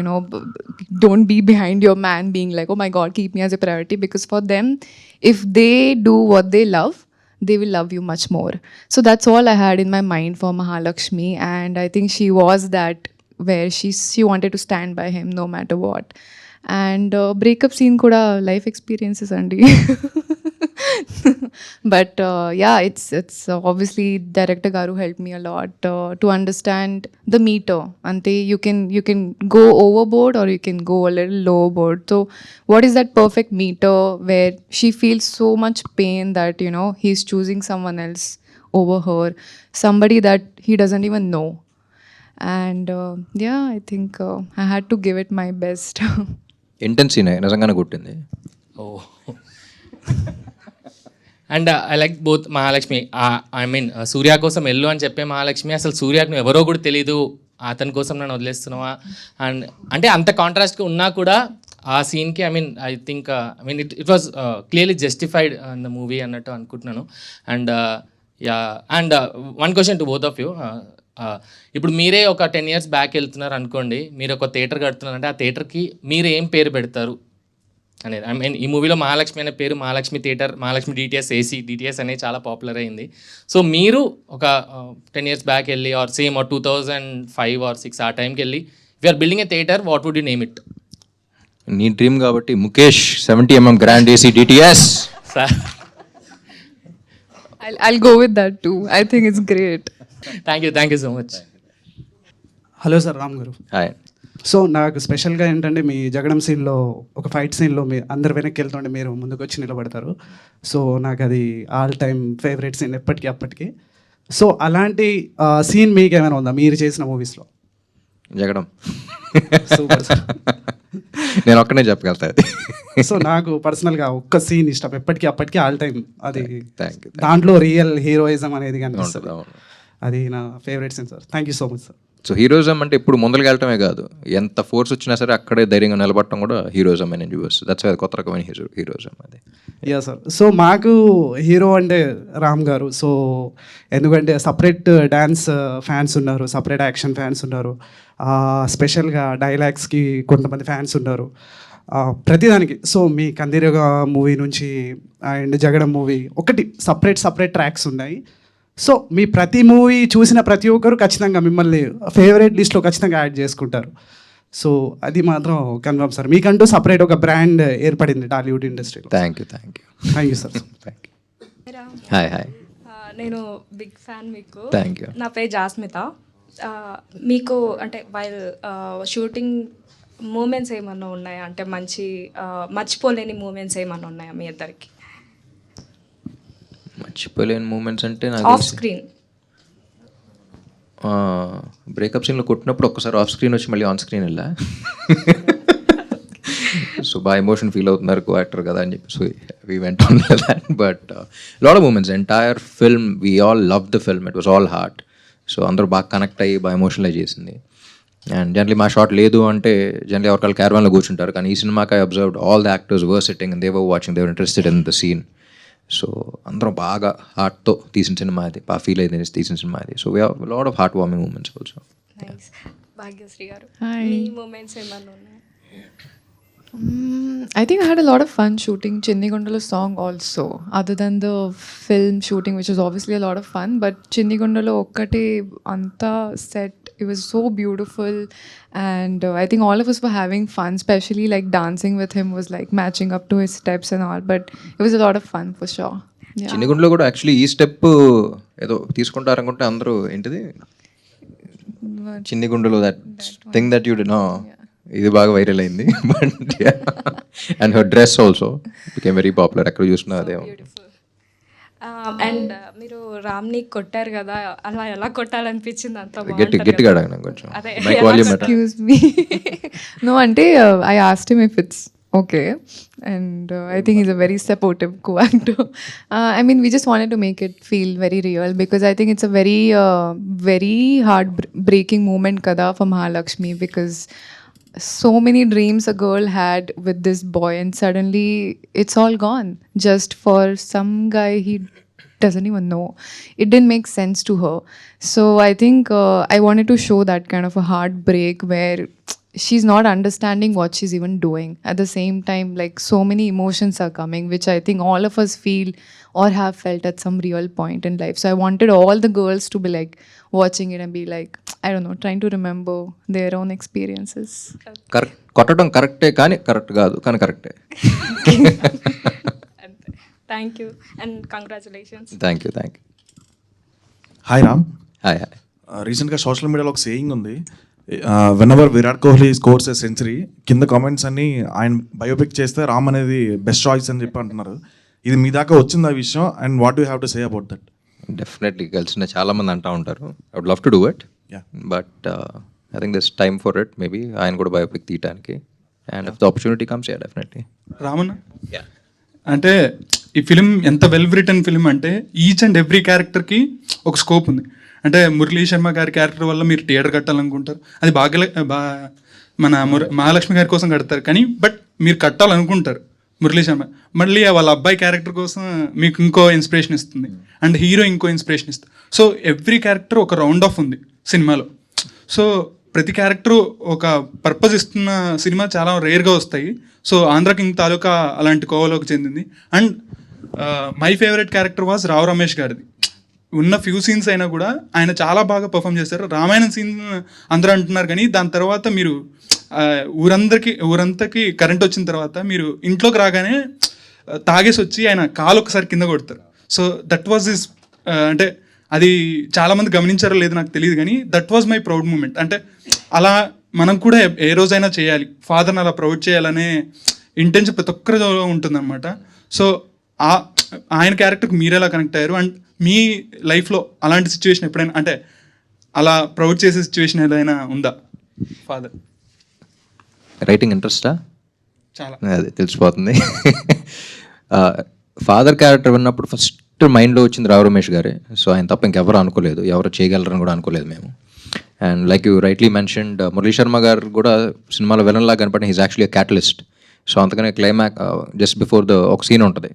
don't be behind your man being like, oh my God, keep me as a priority. Because for them, if they do what they love, they will love you much more. So that's all I had in my mind for Mahalakshmi. And I think she was that, where she wanted to stand by him no matter what. And breakup scene kuda life experiences andi. But yeah, it's obviously director garu helped me a lot to understand the meter. Ante you can go overboard or you can go a little lowerboard. So what is that perfect meter where she feels so much pain that he's choosing someone else over her, somebody that he doesn't even know. And yeah, I think I had to give it my best. Intense scene నిజంగానే కొట్టింది. And I like both Mahalakshmi. I mean Surya కోసం వెళ్ళు అని చెప్పే మహాలక్ష్మి, అసలు సూర్యకు నువ్వు ఎవరో కూడా తెలీదు, అతని కోసం నన్ను వదిలేస్తున్నావా అండ్ అంటే అంత కాంట్రాస్ట్గా ఉన్నా కూడా ఆ సీన్కి I think it was clearly justified in the movie అన్నట్టు అనుకుంటున్నాను. And and one question to both of you. ఇప్పుడు మీరే ఒక 10 years బ్యాక్ వెళ్తున్నారు అనుకోండి, మీరు ఒక థియేటర్ కడుతున్నారంటే ఆ థియేటర్కి మీరు ఏం పేరు పెడతారు అనేది. ఐ మీన్ ఈ మూవీలో మహాలక్ష్మి అనే పేరు Mahalakshmi theatre, Mahalakshmi DTS AC, DTS అనేది చాలా పాపులర్ అయింది. సో మీరు ఒక 10 years బ్యాక్ వెళ్ళి ఆర్ సేమ్ ఆర్ 2005 or 2006 ఆ టైంకి వెళ్ళి if are building a theatre, what would you name it? నీ డ్రీమ్ కాబట్టి Mukesh 70mm grand AC DTS. Sir I'll go with that too. I think it's great. Thank you so much. Hello sir, Ram గారు. Hi. So నాకు స్పెషల్గా ఏంటంటే మీ జగడం సీన్లో ఒక fight సీన్లో మీ అందరు వెనక్కి వెళ్తుంటే మీరు ముందుకు వచ్చి నిలబడతారు. సో నాకు అది ఆల్ టైమ్ ఫేవరెట్ సీన్ ఎప్పటికీ అప్పటికి. సో అలాంటి సీన్ మీకు ఏమైనా ఉందా మీరు చేసిన మూవీస్లో? జగడం సూపర్ సార్. నేను ఒక్కనే చెప్పగలుగుతా అది. సో నాకు పర్సనల్గా ఒక్క సీన్ ఇష్టం ఎప్పటికీ అప్పటికి ఆల్ టైమ్. అది థ్యాంక్ యూ. దాంట్లో రియల్ హీరోయిజం అనేది కనిపిస్తుంది. అవును. అది నా favourite scene sir. Thank you so much sir. So heroism అంటే ఇప్పుడు ముందరికి వెళ్ళటమే కాదు, ఎంత ఫోర్స్ వచ్చినా సరే అక్కడే ధైర్యంగా నిలబడటం కూడా హీరోయిజం అని చూపిస్తుంది. దట్స్ కొత్త రకమైన హీరోయిజం అది. Yeah sir. సో మాకు హీరో అంటే రామ్ గారు. సో ఎందుకంటే సపరేట్ డ్యాన్స్ ఫ్యాన్స్ ఉన్నారు, సపరేట్ యాక్షన్ ఫ్యాన్స్ ఉన్నారు, స్పెషల్గా డైలాగ్స్కి కొంతమంది ఫ్యాన్స్ ఉన్నారు, ప్రతిదానికి. సో మీ కందిరగ మూవీ నుంచి అండ్ జగడం మూవీ ఒకటి సపరేట్ ట్రాక్స్ ఉన్నాయి. సో మీ ప్రతి మూవీ చూసిన ప్రతి ఒక్కరు ఖచ్చితంగా మిమ్మల్ని ఫేవరెట్ లిస్ట్లో ఖచ్చితంగా యాడ్ చేసుకుంటారు. సో అది మాత్రం కన్ఫర్మ్ సార్. మీకంటూ సపరేట్ ఒక బ్రాండ్ ఏర్పడింది టాలీవుడ్ ఇండస్ట్రీలో. Thank you thank you sir. Thank you. Hi. నేను బిగ్ ఫ్యాన్ మీకు. Thank you. నా పేరు జాస్మిత. మీకు అంటే వైల్ షూటింగ్ మూమెంట్స్ ఏమన్నా ఉన్నాయా? అంటే మంచి మర్చిపోలేని మూమెంట్స్ ఏమన్నా ఉన్నాయా మీ ఇద్దరికి? మర్చిపోలేని మూమెంట్స్ అంటే నాకు ఆఫ్ స్క్రీన్ బ్రేకప్ సీన్లో కొట్టినప్పుడు ఒక్కసారి ఆఫ్ స్క్రీన్ వచ్చి మళ్ళీ ఆన్ స్క్రీన్ వెళ్ళా. సో బాగా ఎమోషన్ ఫీల్ అవుతున్నారు కో యాక్టర్ కదా అని చెప్పి. So we went on that. But lot of moments, entire film we all love the film. It was all heart. So అందరూ బాగా కనెక్ట్ అయ్యి బాగా ఎమోషనలైజ్ చేసింది. అండ్ జనరలీ మా షాట్ లేదు అంటే జనరలీ ఎవరికాళ్ళు క్యారవాన్లో కూర్చుంటారు, కానీ ఈ సినిమాకి I observed all the actors were sitting and they were watching, they were interested in the scene. So అందరం బాగా హార్ట్తో తీసిన సినిమా అది, బాగా ఫీల్ అయితే తీసిన సినిమా అది. So we have lot of heartwarming moments also. Nice. Bhagyashree గారు, Hi. మీ moments ఏమన్నా ఉన్నాయా? I think I had a lot of fun shooting Chinni Gundala song also, other than the film shooting, which was obviously a lot of fun. But Chinni Gundala okkate anta set, it was so beautiful, and I think all of us were having fun, especially like dancing with him was like matching up to his steps and all. But it was a lot of fun for sure. Yeah. చిన్నగుండలో కూడా actually ఈ step ఏదో తీసుకుంటారు అనుకుంటే అందరూ ఏంటిది చిన్ని గుండెలో that thing that you డి నో, ఇది బాగా వైరల్ అయింది. But and her dress also became very popular. ఎక్కడ చూసినా అదే. అండ్ మీరు రామ్ని కొట్టారు కదా, అలా ఎలా కొట్టాలనిపించింది? అంత గట్టిగా అడగను కొంచెం. అదే, mic volume better. Excuse me. No, ante I asked him if it's okay, and I think he's a very supportive co-actor. I mean, we just wanted to make it feel very real, because I think it's a very heart-breaking moment kada for Mahalakshmi, because so many dreams a girl had with this boy, and suddenly it's all gone just for some guy he doesn't even know. It didn't make sense to her. So I think I wanted to show that kind of a heartbreak where she's not understanding what she's even doing. At the same time, like, so many emotions are coming, which I think all of us feel or have felt at some real point in life. So I wanted all the girls to be like watching it and be like, I don't know, trying to remember their own experiences. కొట్టడం కరెక్టే కానీ correct కాదు, కానీ కరెక్టే. Thank you and congratulations. Thank you. Hi Ram. Hi. రీసెంట్గా social మీడియాలో ఒక saying ఉంది, when ever Virat Kohli scores a century, కింద కామెంట్స్ అన్ని ఆయన బయోపిక్ చేస్తే రామ్ అనేది బెస్ట్ చాయిస్ అని చెప్పి అంటున్నారు. ఇది మీ దాకా వచ్చింది ఆ విషయం, and what you have to say about that? Definitely కలిసిన చాలా మంది అంటూ ఉంటారు. I would love to do it, but I think this time for it. Maybe ఆయన కూడా బయోపిక్ తీయడానికి, and if the opportunity comes, yeah definitely. Ramanna, అంటే ఈ ఫిలిం ఎంత వెల్ రిటర్న్ ఫిలిం అంటే ఈచ్ అండ్ ఎవ్రీ క్యారెక్టర్కి ఒక స్కోప్ ఉంది. అంటే మురళీ శర్మ గారి క్యారెక్టర్ వల్ల మీరు థియేటర్ కట్టాలనుకుంటారు, అది మన మహాలక్ష్మి గారి కోసం కడతారు, కానీ బట్ మీరు కట్టాలనుకుంటారు మురళీ శర్మ, మళ్ళీ వాళ్ళ అబ్బాయి క్యారెక్టర్ కోసం మీకు ఇంకో ఇన్స్పిరేషన్ ఇస్తుంది, అండ్ హీరో ఇంకో ఇన్స్పిరేషన్ ఇస్తుంది. సో ఎవ్రీ క్యారెక్టర్ ఒక రౌండ్ ఆఫ్ ఉంది సినిమాలో. సో ప్రతి క్యారెక్టర్ ఒక పర్పస్ ఇస్తున్న సినిమా చాలా రేర్గా వస్తాయి. సో ఆంధ్ర కింగ్ తాలూకా అలాంటి కోవలోకి చెందింది. And my favourite character was Rao Ramesh గారిది. ఉన్న ఫ్యూ సీన్స్ అయినా కూడా ఆయన చాలా బాగా పర్ఫామ్ చేశారు. రామాయణం సీన్ అందరూ అంటున్నారు, కానీ దాని తర్వాత మీరు ఊరంతకి కరెంట్ వచ్చిన తర్వాత మీరు ఇంట్లోకి రాగానే తాగేసి వచ్చి ఆయన కాలు ఒకసారి కింద కొడతారు. సో దట్ వాజ్ హిస్, అంటే అది చాలామంది గమనించారో లేదో నాకు తెలియదు, కానీ that was my proud moment. అంటే అలా మనం కూడా ఏ రోజైనా చేయాలి, ఫాదర్ని అలా ప్రౌడ్ చేయాలనే ఇంటెన్షన్ ప్రతి ఒక్కరిలో ఉంటుందన్నమాట. సో ఆయన క్యారెక్టర్కి మీరు ఎలా కనెక్ట్ అయ్యారు, అండ్ మీ లైఫ్లో అలాంటి సిచ్యువేషన్ ఎప్పుడైనా, అంటే అలా ప్రౌడ్ చేసే సిచ్యువేషన్ ఏదైనా ఉందా ఫాదర్? రైటింగ్ ఇంట్రెస్టా? చాలా. అదే తెలిసిపోతుంది. ఫాదర్ క్యారెక్టర్ విన్నప్పుడు ఫస్ట్ మైండ్లో వచ్చింది రావు రమేష్ గారే. సో ఆయన తప్ప ఇంకెవరు అనుకోలేదు, ఎవరు చేయగలరని కూడా అనుకోలేదు మేము. And like you rightly mentioned, Murali Sharma garu కూడా సినిమాలో విలన్ లాగా కనపడిన హీజ్ యాక్చువల్లీ క్యాటలిస్ట్. సో అంతకనే క్లైమాక్ జస్ట్ బిఫోర్ ఒక సీన్ ఉంటుంది,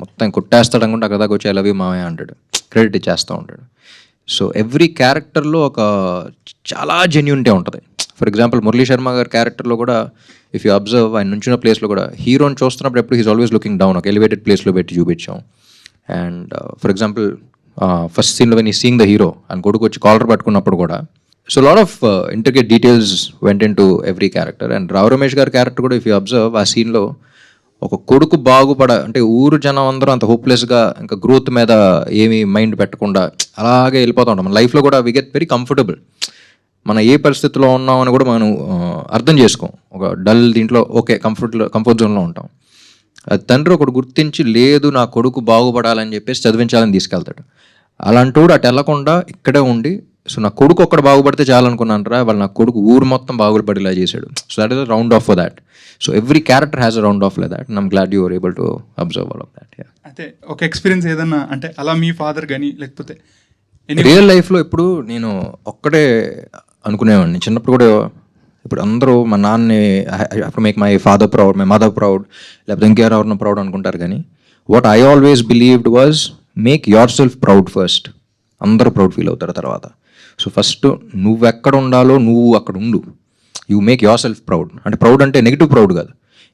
మొత్తం కొట్టేస్తాడు అనుకుంటే అక్కడ దాకా వచ్చి ఐ లవ్ యూ మావయ్య అంటాడు, క్రెడిట్ ఇచ్చేస్తూ ఉంటాడు. సో ఎవ్రీ క్యారెక్టర్లో ఒక చాలా జెన్యూనిటీ ఉంటుంది. ఫర్ ఎగ్జాంపుల్ మురళీ శర్మ గారి క్యారెక్టర్లో కూడా ఇఫ్ యూ అబ్జర్వ్, ఆయన నుంచిన ప్లేస్లో కూడా హీరోని చూస్తున్నప్పుడు ఎప్పుడు హీస్ ఆల్వేస్ లుకింగ్ డౌన్, ఒక ఎలివేటెడ్ ప్లేస్లో పెట్టి చూపించాం. అండ్ ఫర్ ఎగ్జాంపుల్ ఫస్ట్ సీన్లో వెన్ ఈ సీయింగ్ ద హీరో అని కొడుకు వచ్చి కాలర్ పట్టుకున్నప్పుడు కూడా, so lot of intricate details went in to every character. And Rao Ramesh గారి క్యారెక్టర్ కూడా ఇఫ్ యూ అబ్జర్వ్, ఆ సీన్లో ఒక కొడుకు అంటే ఊరు జనం అందరూ అంత హోప్లెస్గా ఇంకా గ్రోత్ మీద ఏమీ మైండ్ పెట్టకుండా అలాగే వెళ్ళిపోతూ ఉంటాం. మన లైఫ్లో కూడా వి గెట్ వెరీ కంఫర్టబుల్. మనం ఏ పరిస్థితిలో ఉన్నామని కూడా మనం అర్థం చేసుకోం. ఒక డల్ దీంట్లో ఓకే కంఫర్ట్ జోన్లో ఉంటాం. అది తండ్రి ఒకటి గుర్తించి లేదు నా కొడుకు బాగుపడాలని చెప్పేసి చదివించాలని తీసుకెళ్తాడు. అలాంటి వాడు అటు వెళ్ళకుండా ఇక్కడే ఉండి, సో నా కొడుకు ఒక్కడ బాగుపడితే చాలనుకున్నాను రా, వాళ్ళు నా కొడుకు ఊరు మొత్తం బాగుపడేలా చేశాడు. So that is a round of for that. So every character has a round of like that. I'm glad you are able to observe all of that. అయితే ఒక ఎక్స్పీరియన్స్ ఏదన్నా అంటే అలా మీ ఫాదర్ కానీ లేకపోతే రియల్ లైఫ్లో ఇప్పుడు నేను ఒక్కడే అనుకునేవాడిని చిన్నప్పుడు కూడా. ఇప్పుడు అందరూ మా నాన్నని అప్పుడు make my father proud, my mother proud, లేకపోతే ఇంకెవరెవరినో ప్రౌడ్ అనుకుంటారు. కానీ what I always believed was make your self proud first. అందరూ ప్రౌడ్ ఫీల్ అవుతారు తర్వాత. సో ఫస్ట్ నువ్వు ఎక్కడ ఉండాలో నువ్వు అక్కడ ఉండు. You make your self proud. అంటే ప్రౌడ్ అంటే నెగిటివ్ ప్రౌడ్ కాదు,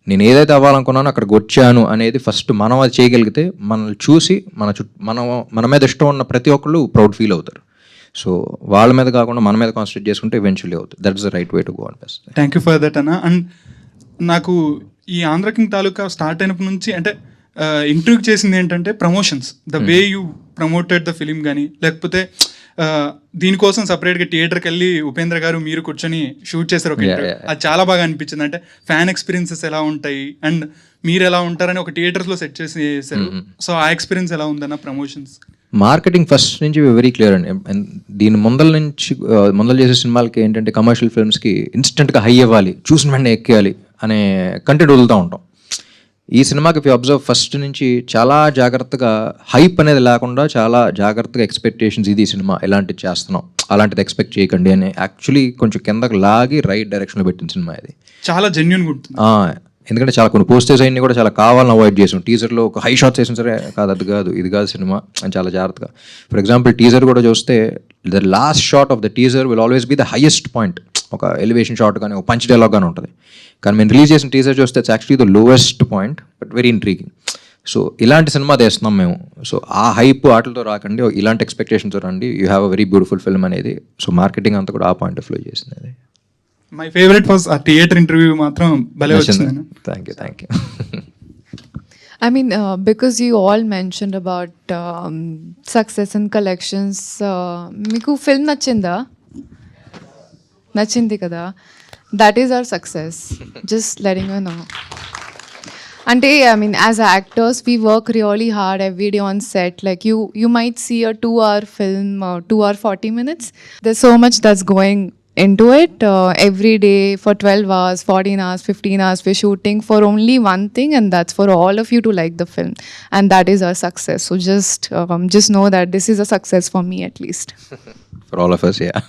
నేను ఏదైతే అవ్వాలనుకున్నానో అక్కడికి వచ్చాను అనేది ఫస్ట్ మనం అది చేయగలిగితే మనల్ని చూసి మన మీద ఇష్టం ఉన్న ప్రతి ఒక్కళ్ళు ప్రౌడ్ ఫీల్ అవుతారు. సో వాళ్ళ మీద కాకుండా మన మీద కాన్సన్ట్రేట్ చేసుకుంటే ఈవెన్చువల్లీ అవుతుంది. That is the right way to go అనిపిస్తుంది. థ్యాంక్ యూ ఫర్ దట్ అన్న. అండ్ నాకు ఈ ఆంధ్ర కింగ్ తాలూకా స్టార్ట్ అయినప్పటి నుంచి అంటే ఇంట్రడ్యూస్ చేసింది ఏంటంటే promotions, the way you promoted the film కానీ, లేకపోతే దీనికోసం సపరేట్గా థియేటర్కి వెళ్ళి ఉపేంద్ర గారు మీరు కూర్చొని షూట్ చేశారు ఒక ఇంటర్వ్యూ. అది చాలా బాగా అనిపించింది. అంటే ఫ్యాన్ ఎక్స్పీరియన్సెస్ ఎలా ఉంటాయి అండ్ మీరు ఎలా ఉంటారని ఒక థియేటర్స్లో సెట్ చేశారు. సో ఆ ఎక్స్పీరియన్స్ ఎలా ఉందన్న ప్రమోషన్స్? మార్కెటింగ్ ఫస్ట్ నుంచి వెరీ క్లియర్ అండి. దీని ముందల చేసే సినిమాలకి ఏంటంటే కమర్షియల్ ఫిల్మ్స్కి ఇన్స్టెంట్గా హై అవ్వాలి, చూసిన వెంటనే ఎక్కేయాలి అనే కంటెంట్ వదులుతూ ఉంటాం. ఈ సినిమాకి ఇఫ్ యూ అబ్జర్వ్ ఫస్ట్ నుంచి చాలా జాగ్రత్తగా హైప్ అనేది లేకుండా చాలా జాగ్రత్తగా ఎక్స్పెక్టేషన్స్, ఇది సినిమా ఎలాంటిది చేస్తున్నాం అలాంటిది ఎక్స్పెక్ట్ చేయకండి అని యాక్చువల్లీ కొంచెం కిందకి లాగి రైట్ డైరెక్షన్లో పెట్టిన సినిమా ఇది. చాలా జెన్యూన్గా ఉంటుంది. ఎందుకంటే చాలా కొన్ని పోస్టర్స్ అయినా కూడా చాలా కావాలని అవాయిడ్ చేసాం. టీజర్లో ఒక హై షాట్స్ వేసిన సరే కాదు, అది కాదు ఇది కాదు సినిమా అని చాలా జాగ్రత్తగా. ఫర్ ఎగ్జాంపుల్ టీజర్ కూడా చూస్తే the last shot of the teaser will always be the highest point. ఒక ఎలివేషన్ షాట్ కానీ ఒక పంచ్ డైలాగ్ కానీ ఉంటుంది. కానీ మేము రిలీజ్ చేసిన టీజర్ చూస్తే it's actually the lowest point but very intriguing. So ఇలాంటి సినిమా తెస్తున్నాం మేము. సో ఆ హైప్ ఆటలతో రాకండి, ఇలాంటి ఎక్స్పెక్టేషన్తో రండి, you have a very beautiful film అనేది. సో మార్కెటింగ్ అంతా కూడా ఆ పాయింట్ ఆఫ్ వ్యూ చేసింది అది. మై ఫేవరెట్ వాజ్ ఆ థియేటర్ ఇంటర్వ్యూ మాత్రం భలే వచ్చింది. Thank you. I mean, because you all mentioned about success and collections, మీకు ఫిల్మ్ నచ్చింది కదా, that is our success. Just letting you know. Ante, I mean, as actors, we work really hard every day on set. Like you might see a 2-hour film, 2 hour 40 minutes. There's so much that's going into it. Every day for 12 hours, 14 hours, 15 hours, we're shooting for only one thing, and that's for all of you to like the film. And that is our success. So just know that this is a success for me at least. For all of us, yeah.